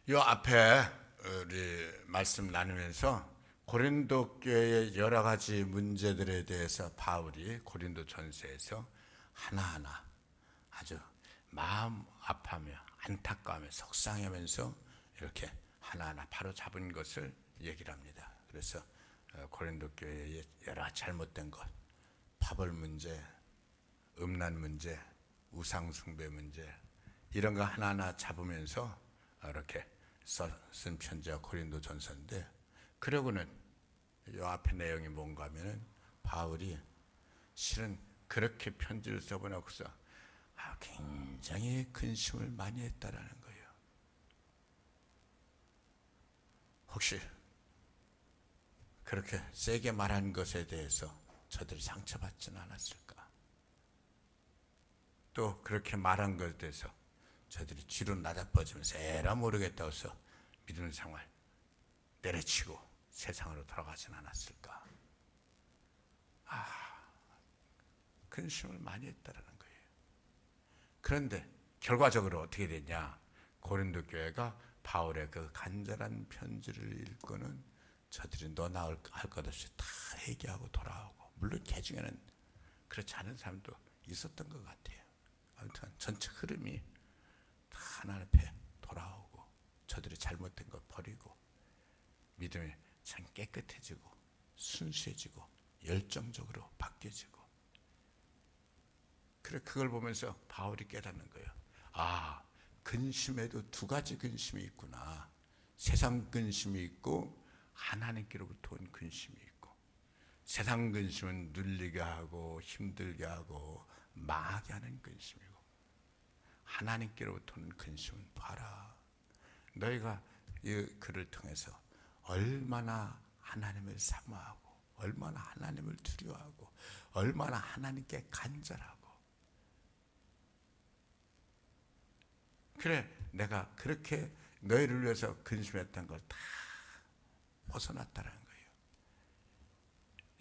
요 앞에 우리 말씀 나누면서 고린도 교회의 여러 가지 문제들에 대해서 바울이 고린도 전서에서 하나하나 아주 마음 아파하며 안타까워하며 속상해하면서 이렇게 하나하나 바로 잡은 것을 얘기를 합니다. 그래서 고린도 교회의 여러 잘못된 것, 파벌 문제, 음란 문제, 우상숭배 문제 이런 거 하나하나 잡으면서 이렇게 쓴 편지가 고린도 전서인데, 그러고는 이 앞에 내용이 뭔가 하면은 바울이 실은 그렇게 편지를 써보놓고서 굉장히 근심을 많이 했다라는 거예요. 혹시 그렇게 세게 말한 것에 대해서 저들이 상처받지는 않았을까? 또 그렇게 말한 것에 대해서 저들이 뒤로 나다빠지면서 에라 모르겠다고 해서 믿음 생활 내려치고 세상으로 돌아가진 않았을까? 근심을 많이 했다라는 거예요. 그런데 결과적으로 어떻게 됐냐? 고린도 교회가 바울의 그 간절한 편지를 읽고는 저들이 너 나 할 것 없이 다 회개하고 돌아오고, 물론 개 중에는 그렇지 않은 사람도 있었던 것 같아요. 아무튼 전체 흐름이 다 하나님 앞에 돌아오고 저들이 잘못된 것 버리고 믿음이 참 깨끗해지고 순수해지고 열정적으로 바뀌어지고, 그래 그걸 보면서 바울이 깨닫는 거예요. 근심에도 두 가지 근심이 있구나. 세상 근심이 있고 하나님께로부터 온 근심이 있고, 세상 근심은 눌리게 하고 힘들게 하고 망하게 하는 근심이고, 하나님께로부터 온 근심은 봐라, 너희가 이 글을 통해서 얼마나 하나님을 사모하고 얼마나 하나님을 두려워하고 얼마나 하나님께 간절하고, 그래 내가 그렇게 너희를 위해서 근심했던 걸 다 벗어났다는 거예요.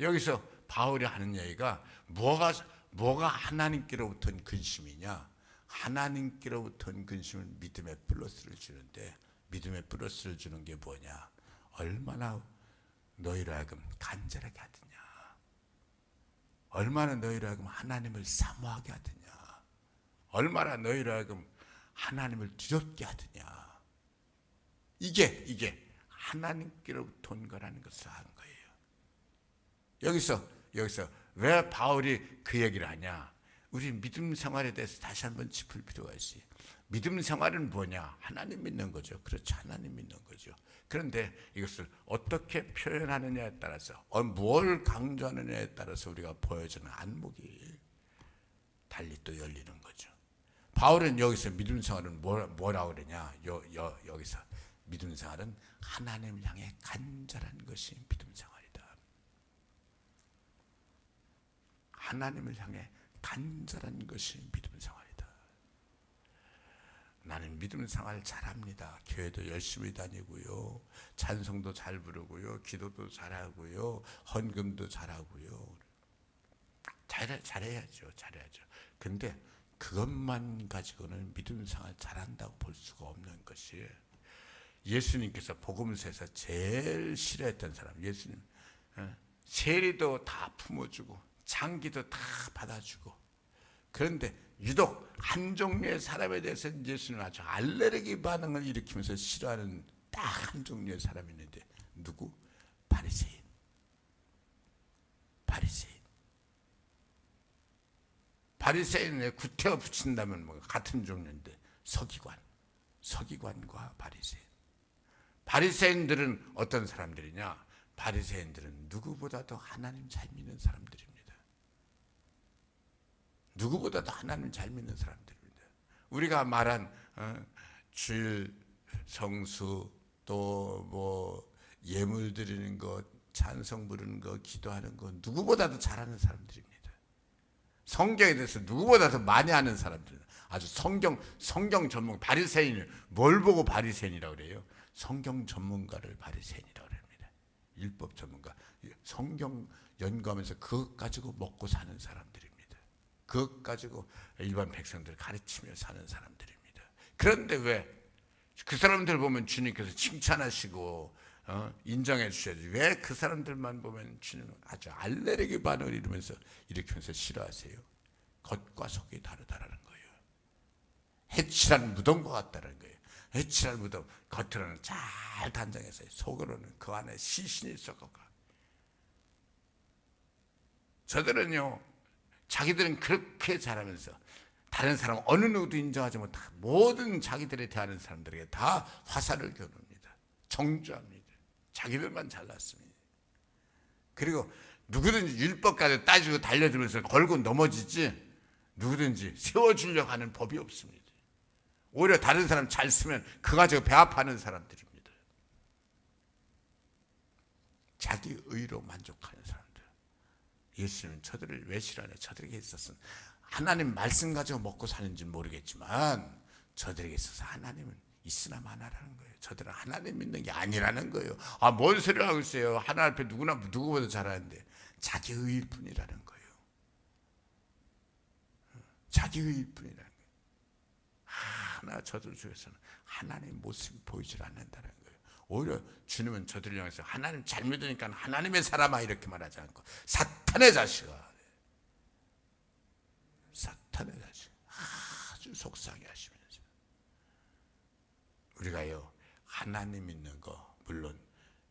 여기서 바울이 하는 얘기가 뭐가 하나님께로부터 온 근심이냐? 하나님께로부터 온 근심은 믿음의 플러스를 주는데, 믿음의 플러스를 주는 게 뭐냐? 얼마나 너희로 하여금 간절하게 하느냐, 얼마나 너희로 하여금 하나님을 사모하게 하느냐, 얼마나 너희로 하여금 하나님을 두렵게 하느냐. 이게 하나님께로부터 온 거라는 것을 아는 거예요. 여기서 왜 바울이 그 얘기를 하냐? 우리 믿음 생활에 대해서 다시 한번 짚을 필요가 있어요. 믿음 생활은 뭐냐? 하나님 믿는 거죠. 그렇죠. 하나님 믿는 거죠. 그런데 이것을 어떻게 표현하느냐에 따라서, 뭘 강조하느냐에 따라서 우리가 보여주는 안목이 달리 또 열리는 거죠. 바울은 여기서 믿음 생활은 뭐라고 그러냐? 여기서 믿음 생활은 하나님을 향해 간절한 것이 믿음 생활이다. 하나님을 향해 간절한 것이 믿음 생활이다. 나는 믿음 생활 잘합니다. 교회도 열심히 다니고요, 찬송도 잘 부르고요, 기도도 잘하고요, 헌금도 잘하고요. 잘해야죠. 근데 그것만 가지고는 믿음 생활 잘한다고 볼 수가 없는 것이, 예수님께서 복음서에서 제일 싫어했던 사람, 예수님 세리도 다 품어주고 장기도 다 받아주고, 그런데 유독 한 종류의 사람에 대해서 예수님은 아주 알레르기 반응을 일으키면서 싫어하는 딱 한 종류의 사람이 있는데, 누구? 바리새인. 바리새인에 구태여 붙인다면 뭐 같은 종류인데, 서기관과 바리새인. 바리새인들은 어떤 사람들이냐? 바리새인들은 누구보다도 하나님 잘 믿는 사람들입니다. 누구보다도 하나님 잘 믿는 사람들입니다. 우리가 말한 주일 성수, 또 뭐 예물 드리는 것, 찬송 부르는 것, 기도하는 것, 누구보다도 잘하는 사람들입니다. 성경에 대해서 누구보다도 많이 아는 사람들입니다. 아주 성경 전문 바리새인을 뭘 보고 바리새인이라고 그래요? 성경 전문가를 바리새인이라고 합니다. 율법 전문가, 성경 연구하면서 그것 가지고 먹고 사는 사람들입니다. 그것 가지고 일반 백성들 가르치며 사는 사람들입니다. 그런데 왜 그 사람들 보면 주님께서 칭찬하시고 인정해 주셔야지. 왜 그 사람들만 보면 주님 아주 알레르기 반응을 일으키면서 싫어하세요? 겉과 속이 다르다라는 거예요. 해칠한 무덤과 같다는 거예요. 해칠한 무덤, 겉으로는 잘 단장해서 속으로는 그 안에 시신이 썩어가. 저들은요, 자기들은 그렇게 잘하면서 다른 사람 어느 누구도 인정하지 못하고 모든 자기들에 대하는 사람들에게 다 화살을 겨눕니다. 정죄합니다. 자기들만 잘났습니다. 그리고 누구든지 율법까지 따지고 달려들면서 걸고 넘어지지 누구든지 세워주려고 하는 법이 없습니다. 오히려 다른 사람 잘 쓰면 그거 가지고 배합하는 사람들입니다. 자기 의로 만족하는 사람들. 예수님은 저들을 왜 싫어하냐? 저들에게 있어서는 하나님 말씀 가지고 먹고 사는지는 모르겠지만 저들에게 있어서 하나님은 있으나 마나라는 거예요. 저들은 하나님 믿는 게 아니라는 거예요. 뭔 소리를 하고 있어요. 하나님 앞에 누구보다 잘하는데 자기 의일 뿐이라는 거예요. 자기 의일 뿐이라는 거예요. 저들 중에서는 하나님 모습이 보이질 않는다는 거예요. 오히려 주님은 저들을 향해서 하나님 잘 믿으니까 하나님의 사람아 이렇게 말하지 않고 사탄의 자식아, 사탄의 자식, 아주 속상해 하시면서 우리가요 하나님 믿는 거 물론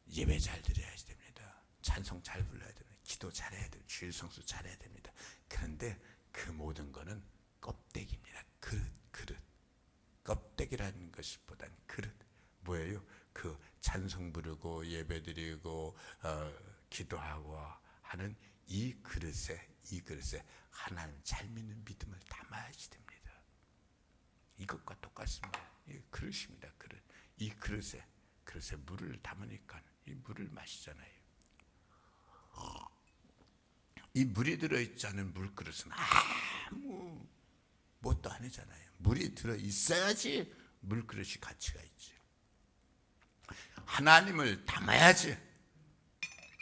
예배 잘 드려야 됩니다. 찬송 잘 불러야 됩니다. 기도 잘해야 됩니다. 주일 성수 잘해야 됩니다. 그런데 그 모든 거는 껍데기입니다. 그릇. 껍데기라는 것보다는 그릇. 뭐예요? 그 찬송 부르고 예배 드리고 기도하고 하는 이 그릇에 하나님 잘 믿는 믿음을 담아야지 됩니다. 이것과 똑같습니다. 이 그릇입니다. 그릇. 이 그릇에 물을 담으니까 이 물을 마시잖아요. 이 물이 들어있지 않은 물그릇은 아무 뭣도 아니잖아요. 물이 들어있어야지 물그릇이 가치가 있지. 하나님을 담아야지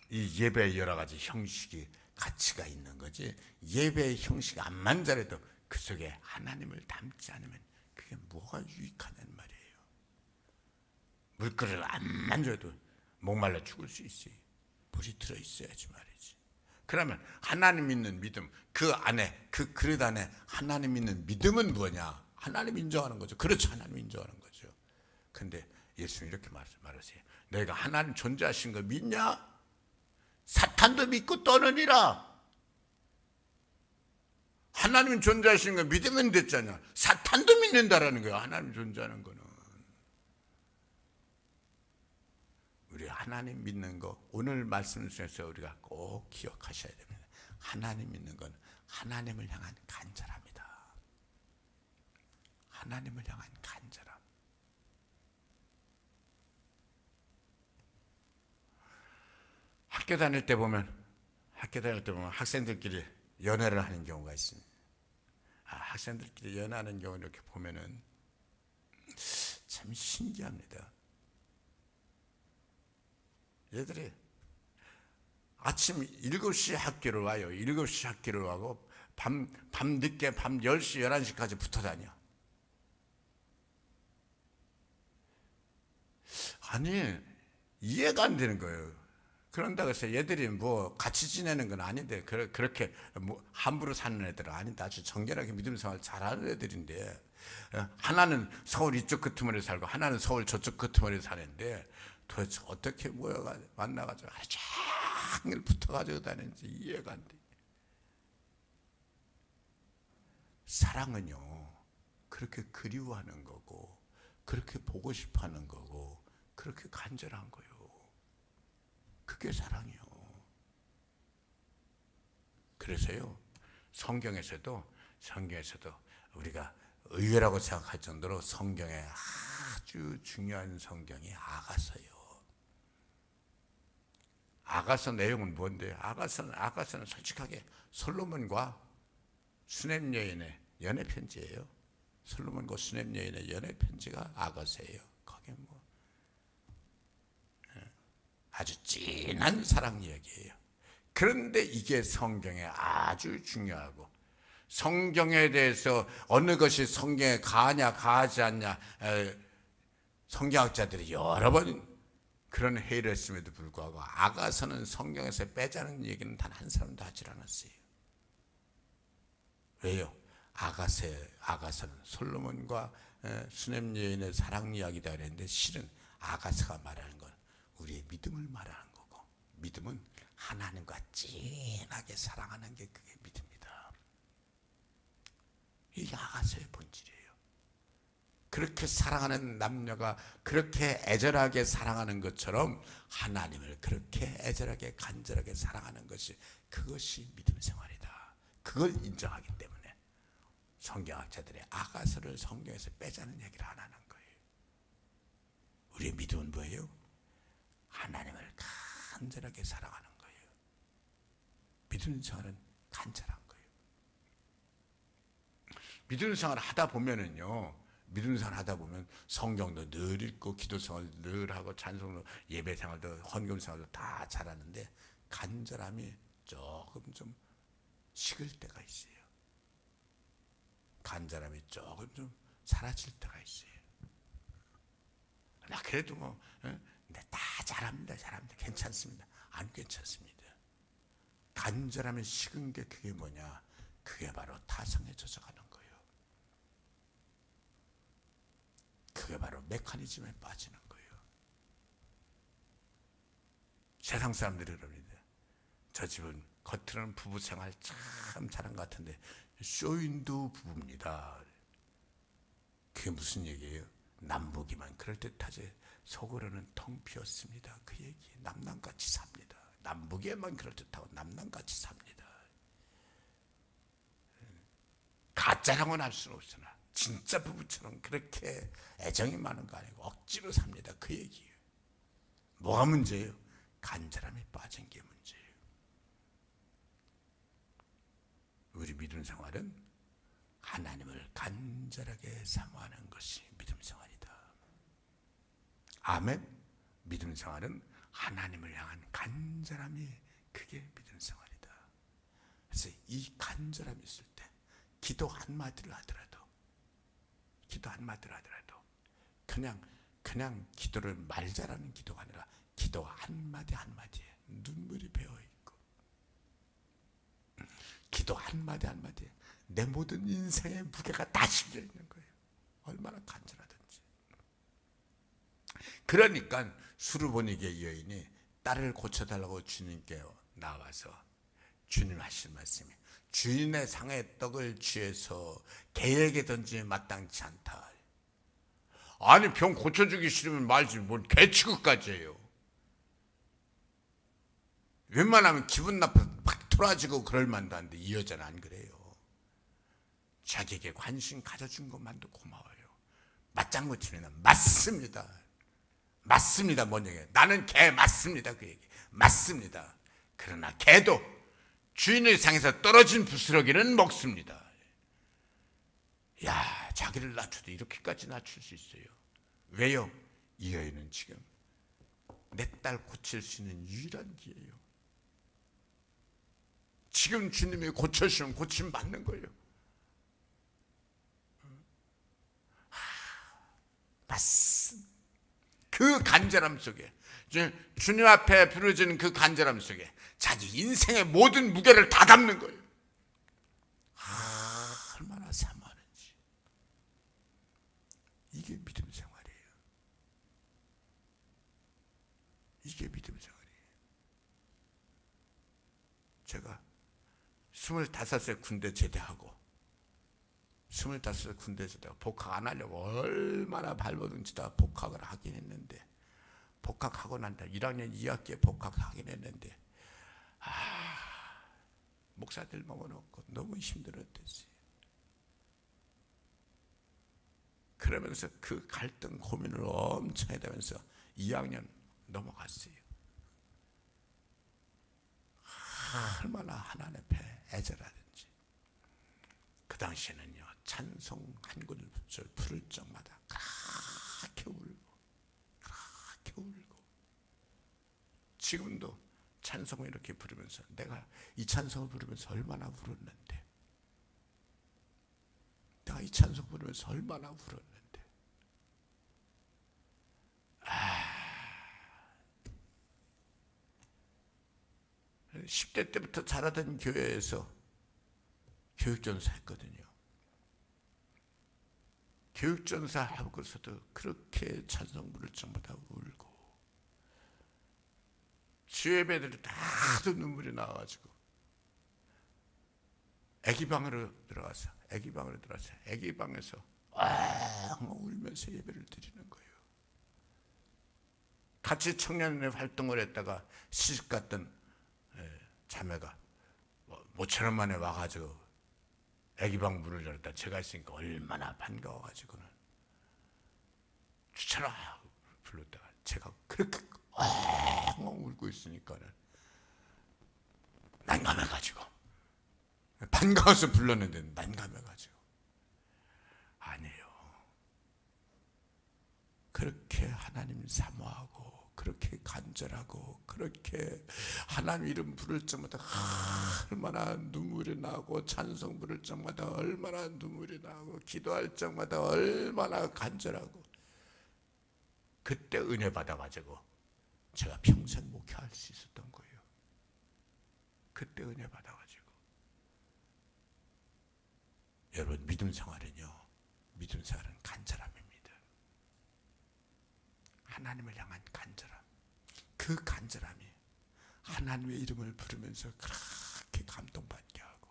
이 예배의 여러 가지 형식이 가치가 있는 거지. 예배의 형식이 안 만자라도 그 속에 하나님을 담지 않으면 그게 뭐가 유익하냐는 말이에요. 물그릇을 안 만져도 목말라 죽을 수 있어요. 물이 들어있어야지 말이지. 그러면 하나님 믿는 믿음, 그 안에, 그 그릇 안에 하나님 믿는 믿음은 뭐냐? 하나님 인정하는 거죠. 그렇죠. 하나님 인정하는 거죠. 근데 예수님 이렇게 말하세요. 너희가 하나님 존재하신 거 믿냐? 사탄도 믿고 떠느니라. 하나님 존재하시는 거 믿으면 됐잖아. 사탄도 믿는다라는 거예요. 하나님 존재하는 거는. 우리 하나님 믿는 거 오늘 말씀 중에서 우리가 꼭 기억하셔야 됩니다. 하나님 믿는 건 하나님을 향한 간절합니다. 하나님을 향한 간절함. 학교 다닐 때 보면 학생들끼리 연애를 하는 경우가 있습니다. 학생들끼리 연애하는 경우 이렇게 보면은 참 신기합니다. 얘들이 아침 7시 학교를 와요. 7시 학교를 와고 밤 늦게 밤 10시, 11시까지 붙어 다녀. 아니, 이해가 안 되는 거예요. 그런다고 해서 얘들이 뭐 같이 지내는 건 아닌데 그렇게 뭐 함부로 사는 애들은 아닌데 아주 정결하게 믿음 생활 잘하는 애들인데 하나는 서울 이쪽 끄트머리에 살고 하나는 서울 저쪽 끄트머리에 사는데 도대체 어떻게 모여가 만나가지고 하루 종일 붙어가지고 다니는지 이해가 안 돼. 사랑은요 그렇게 그리워하는 거고 그렇게 보고 싶어하는 거고 그렇게 간절한 거예요. 그게 사랑이요. 그래서요 성경에서도 우리가 의외라고 생각할 정도로 성경에 아주 중요한 성경이 아가서요. 아가서 내용은 뭔데? 아가서는 솔직하게 솔로몬과 수넴 여인의 연애 편지예요. 솔로몬과 수넴 여인의 연애 편지가 아가서예요. 거기 뭐 아주 진한 사랑 이야기예요. 그런데 이게 성경에 아주 중요하고 성경에 대해서 어느 것이 성경에 가하냐 가하지 않냐 성경학자들이 여러 번 그런 회의를 했음에도 불구하고 아가서는 성경에서 빼자는 얘기는 단 한 사람도 하질 않았어요. 왜요? 아가서는 솔로몬과 수냄 여인의 사랑 이야기다 그랬는데 실은 아가서가 말하는 건 우리의 믿음을 말하는 거고, 믿음은 하나님과 진하게 사랑하는 게 그게 믿음이다. 이게 아가서의 본질이에요. 그렇게 사랑하는 남녀가 그렇게 애절하게 사랑하는 것처럼 하나님을 그렇게 애절하게 간절하게 사랑하는 것이, 그것이 믿음 생활이다. 그걸 인정하기 때문에 성경학자들이 아가서를 성경에서 빼자는 얘기를 안 하는 거예요. 우리의 믿음은 뭐예요? 하나님을 간절하게 사랑하는 거예요. 믿음 생활은 간절한 거예요. 믿음 생활을 하다 보면은요, 믿음 생활 하다 보면 성경도 늘 읽고 기도 생활 늘 하고 찬송도 예배 생활도 헌금 생활도 다 잘하는데 간절함이 조금 좀 식을 때가 있어요. 간절함이 조금 좀 사라질 때가 있어요. 나 그래도 뭐 근데 다 잘합니다. 괜찮습니다. 안 괜찮습니다. 간절함이 식은 게 그게 뭐냐? 그게 바로 타성에 젖어가는 거예요. 그게 바로 메커니즘에 빠지는 거예요. 세상 사람들이 그럽니다. 저 집은 겉으로는 부부 생활 참 잘한 것 같은데 쇼윈도 부부입니다. 그게 무슨 얘기예요? 남보기만 그럴듯하지 속으로는 텅 비었습니다. 그 얘기. 남남같이 삽니다. 남보기에만 그럴듯하고 남남같이 삽니다. 가짜라고는 할 수는 없으나 진짜 부부처럼 그렇게 애정이 많은 거 아니고 억지로 삽니다. 그 얘기예요. 뭐가 문제예요? 간절함이 빠진 게 문제예요. 우리 믿음 생활은 하나님을 간절하게 사모하는 것이 믿음 생활이다. 아멘. 믿음 생활은 하나님을 향한 간절함이 그게 믿음 생활이다. 그래서 이 간절함이 있을 때 기도 한마디를 하더라도 그냥 기도를 말잘하는 기도가 아니라 기도 한마디 한마디에 눈물이 배어있고 기도 한마디 한마디에 내 모든 인생의 무게가 다 실려 있는 거예요. 얼마나 간절하든지. 그러니까 수르보니게 여인이 딸을 고쳐달라고 주님께 나와서 주님 하신 말씀이 주인의 상의 떡을 취해서 개에게 던지면 마땅치 않다. 아니 병 고쳐주기 싫으면 말지 뭘 개 취급까지 해요. 웬만하면 기분 나빠서 막 토라지고 그럴 만도 한데 이 여자는 안 그래요. 자기에게 관심 가져준 것만도 고마워요. 맞장구 치면 맞습니다. 맞습니다. 뭔 얘기예요? 나는 개 맞습니다. 그 얘기. 맞습니다. 그러나 개도 주인의 상에서 떨어진 부스러기는 먹습니다. 야, 자기를 낮춰도 이렇게까지 낮출 수 있어요. 왜요? 이 여인은 지금 내 딸 고칠 수 있는 유일한 기회예요. 지금 주님이 고쳐주시면 고침 받는 거예요. 맞습니다. 그 간절함 속에 주님 앞에 부르짖는 그 간절함 속에 자기 인생의 모든 무게를 다 담는 거예요. 얼마나 사모하는지. 이게 믿음 생활이에요. 이게 믿음 생활이에요. 제가 25세 군대 제대하고 25세 군대 제대하고 복학 안 하려고 얼마나 발버둥 치다가 복학을 하긴 했는데 복학하고 난다 1학년 2학기에 복학하긴 했는데 목사들 먹어놓고 너무 힘들었댔어요. 그러면서 그 갈등 고민을 엄청 해대면서 2학년 넘어갔어요. 얼마나 하나님 앞에 애절하든지. 그 당시에는요 찬송 한 구절 부를 적마다 그렇게 울고 지금도 찬송을 이렇게 부르면서 내가 이 찬송을 부르면서 얼마나 울었는데 내가 이 찬송 부르면서 얼마나 울었는데 10대 때부터 자라던 교회에서 교육전사 했거든요. 교육전사 하고서도 그렇게 찬송 부를 때마다 울고, 주예배들이 다도 눈물이 나와가지고 애기방으로 들어가서 애기방에서 울면서 예배를 드리는 거예요. 같이 청년회 활동을 했다가 시집갔던 자매가 모처럼 만에 와가지고 애기방 문을 열었다. 제가 있으니까 얼마나 반가워가지고는 주차라 불렀다가 제가 그렇게 울고 있으니까는 난감해가지고, 반가워서 불렀는데 난감해가지고, 아니에요. 그렇게 하나님 사모하고 그렇게 간절하고 그렇게 하나님 이름 부를 때마다 얼마나 눈물이 나고, 찬송 부를 때마다 얼마나 눈물이 나고, 기도할 때마다 얼마나 간절하고, 그때 은혜 받아가지고 제가 평생 목회할 수 있었던 거예요. 그때 은혜 받아가지고. 여러분, 믿음 생활은요, 믿음 생활은 간절함입니다. 하나님을 향한 간절함. 그 간절함이 하나님의 이름을 부르면서 그렇게 감동받게 하고,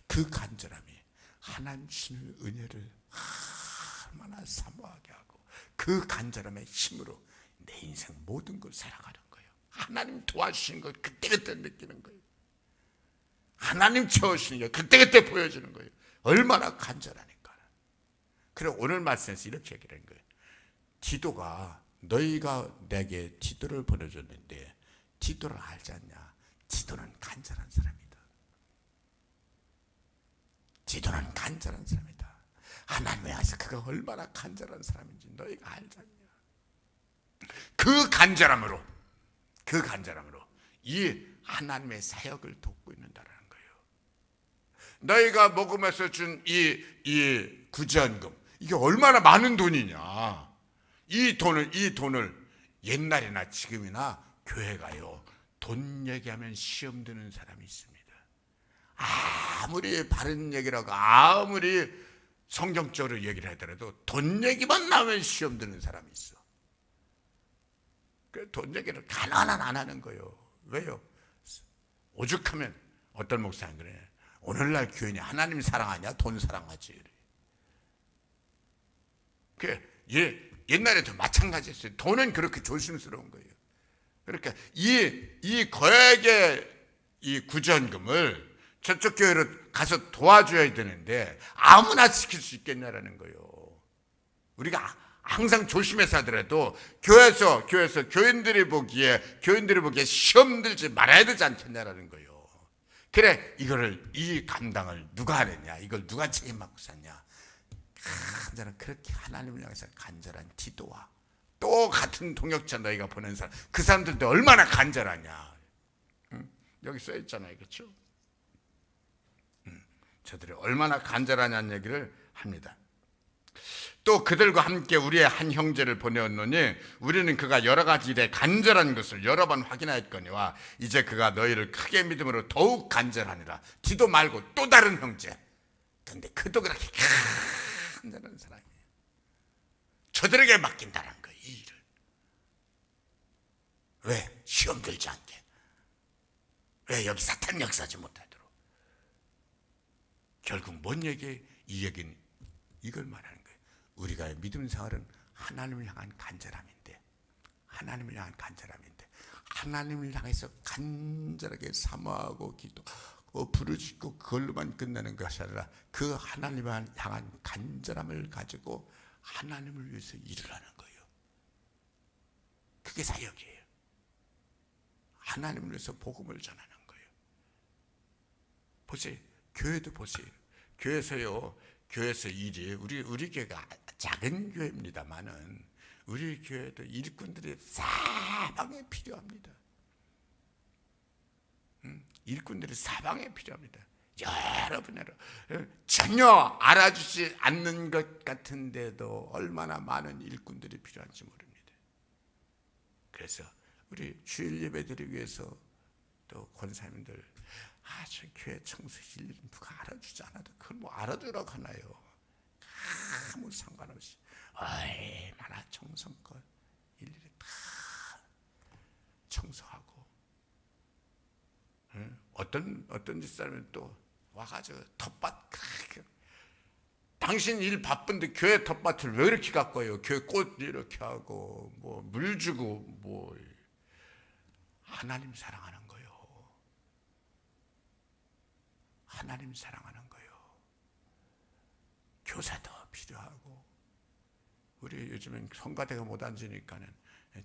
그 간절함이 하나님 주시는 은혜를 얼마나 사모하게 하고, 그 간절함의 힘으로 내 인생 모든 걸 살아가는 거예요. 하나님 도와주시는 걸 그때그때 느끼는 거예요. 하나님 채워주시는 걸 그때그때 보여주는 거예요. 얼마나 간절하니까. 그래서 오늘 말씀에서 이렇게 얘기를 한 거예요. 디도가, 너희가 내게 디도를 보내줬는데 디도를 알지 않냐? 디도는 간절한 사람이다. 디도는 간절한 사람이다. 하나님에 와서 그가 얼마나 간절한 사람인지 너희가 알지 않냐? 그 간절함으로 이 하나님의 사역을 돕고 있는다라는 거예요. 너희가 먹으면서 준 이 구제헌금, 이게 얼마나 많은 돈이냐? 이 돈을 옛날이나 지금이나 교회가요, 돈 얘기하면 시험 드는 사람이 있습니다. 아무리 바른 얘기라고 아무리 성경적으로 얘기를 하더라도 돈 얘기만 나오면 시험 드는 사람이 있어. 그 돈 얘기를 가난한 안 하는 거예요. 왜요? 오죽하면 어떤 목사님 그래, 오늘날 교인이 하나님 사랑하냐 돈 사랑하지. 옛날에도 마찬가지였어요. 돈은 그렇게 조심스러운 거예요. 그러니까 이 거액의 이 구제헌금을 저쪽 교회로 가서 도와줘야 되는데 아무나 지킬 수 있겠냐라는 거예요. 우리가 항상 조심해서 하더라도 교회에서 교인들이 보기에 시험 들지 말아야 되지 않겠냐라는 거예요. 그래, 이 감당을 누가 하느냐, 이걸 누가 책임 맡고 사냐. 간절한, 그렇게 하나님을 향해서 간절한 디도와 또 같은 동역자 너희가 보낸 사람, 그 사람들도 얼마나 간절하냐. 여기 써 있잖아요, 그렇죠? 저들이 얼마나 간절하냐는 얘기를 합니다. 또 그들과 함께 우리의 한 형제를 보내었노니 우리는 그가 여러 가지 일에 간절한 것을 여러 번 확인하였거니와 이제 그가 너희를 크게 믿음으로 더욱 간절하니라. 디도 말고 또 다른 형제. 근데 그도 그렇게 간절한 사람이에요. 저들에게 맡긴다는 거예요, 이 일을. 왜? 시험 들지 않게. 왜? 여기 사탄 역사하지 못하도록. 결국 뭔 얘기? 이 얘기는 이걸 말하는 거예요. 우리가 믿음 생활은 하나님을 향한 간절함인데, 하나님을 향해서 간절하게 사모하고 기도하고 부르짖고 그걸로만 끝내는 것이 아니라 그 하나님을 향한 간절함을 가지고 하나님을 위해서 일을 하는 거예요. 그게 사역이에요. 하나님을 위해서 복음을 전하는 거예요. 보세요. 교회도 보세요. 교회에서 일이, 우리 교회가 작은 교회입니다만은 우리 교회도 일꾼들이 사방에 필요합니다. 일꾼들이 사방에 필요합니다. 여러분, 전혀 알아주지 않는 것 같은데도 얼마나 많은 일꾼들이 필요한지 모릅니다. 그래서 우리 주일 예배 드리기 위해서 또 권사님들 저 교회 청소 일일이 누가 알아주지 않아도 그걸 뭐 알아주라고 하나요? 아무 상관없이 얼마나 정성껏 일일이 다 청소하고, 어떤 집사람은 또 와가지고 텃밭, 당신 일 바쁜데 교회 텃밭을 왜 이렇게 가꿔요? 교회 꽃 이렇게 하고 뭐 물 주고 뭐. 하나님 사랑하는 거요. 하나님 사랑하는 거요. 교사도 필요하고, 우리 요즘엔 성가대가 못 앉으니까는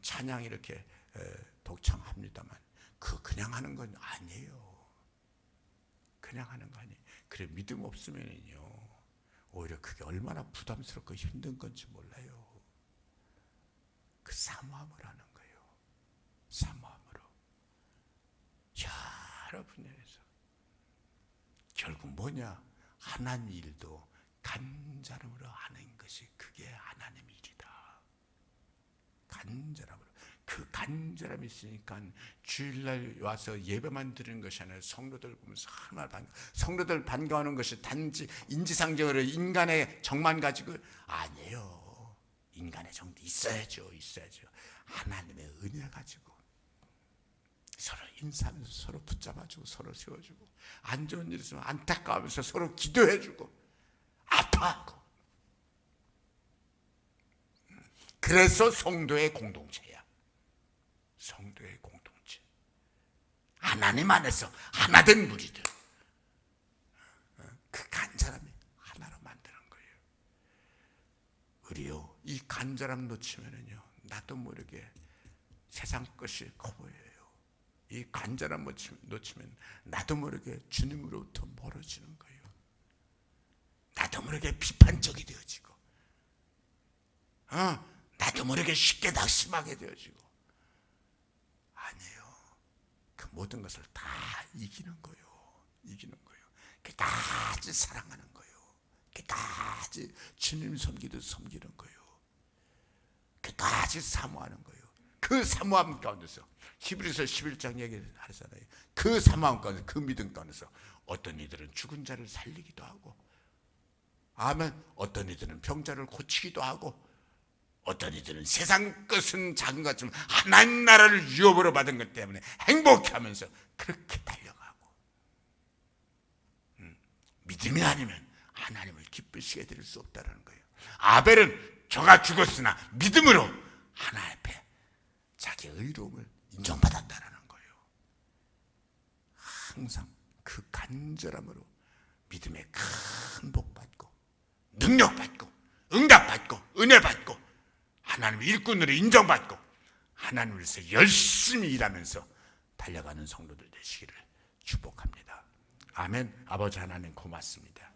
찬양 이렇게 독창합니다만 그냥 하는 건 아니에요. 그냥 하는 거 아니에요. 그래 믿음 없으면요 오히려 그게 얼마나 부담스럽고 힘든 건지 몰라요. 그 사모함을 하는 거예요. 사모함으로 여러 분야에서 결국 뭐냐? 하나님 일도 간절함으로 하는 것이 그게 하나님 일이다. 간절함으로. 그 간절함이 있으니까 주일날 와서 예배만 드리는 것이 아니라 성도들 보면서 얼마나 성도들 반가워하는 것이 단지 인지상정으로 인간의 정만 가지고 아니에요. 인간의 정도 있어야죠. 하나님의 은혜 가지고 서로 인사하면서 서로 붙잡아주고 서로 세워주고, 안 좋은 일 있으면 안타까워하면서 서로 기도해주고 아파하고. 그래서 성도의 공동체야. 성도의 공동체. 하나님 안에서 하나된 무리들. 그 간절함이 하나로 만드는 거예요. 우리요 이 간절함 놓치면은요 나도 모르게 세상 것이 커 보여요. 이 간절함 놓치면 나도 모르게 주님으로부터 멀어지는 거예요. 나도 모르게 비판적이 되어지고, 나도 모르게 쉽게 낙심하게 되어지고. 아니에요. 그 모든 것을 다 이기는 거예요. 끝까지 사랑하는 거예요. 끝까지 주님 섬기듯 섬기는 거예요. 끝까지 사모하는 거예요. 그 사모함 가운데서 히브리서 11장 얘기하잖아요. 그 사모함 가운데, 그 믿음 가운데서 어떤 이들은 죽은 자를 살리기도 하고, 아멘. 어떤 이들은 병자를 고치기도 하고, 어떤 이들은 세상 것은 작은 것 같지만 하나님 나라를 유업으로 받은 것 때문에 행복해하면서 그렇게 달려가고. 믿음이 아니면 하나님을 기쁘시게 드릴 수 없다는 거예요. 아벨은 저가 죽었으나 믿음으로 하나님 앞에 자기의 의로움을 인정받았다는 거예요. 항상 그 간절함으로 믿음의 큰 복 받고 능력 받고 응답 받고 은혜 받고 하나님 일꾼으로 인정받고 하나님을 위해서 열심히 일하면서 달려가는 성도들 되시기를 축복합니다. 아멘. 아버지 하나님 고맙습니다.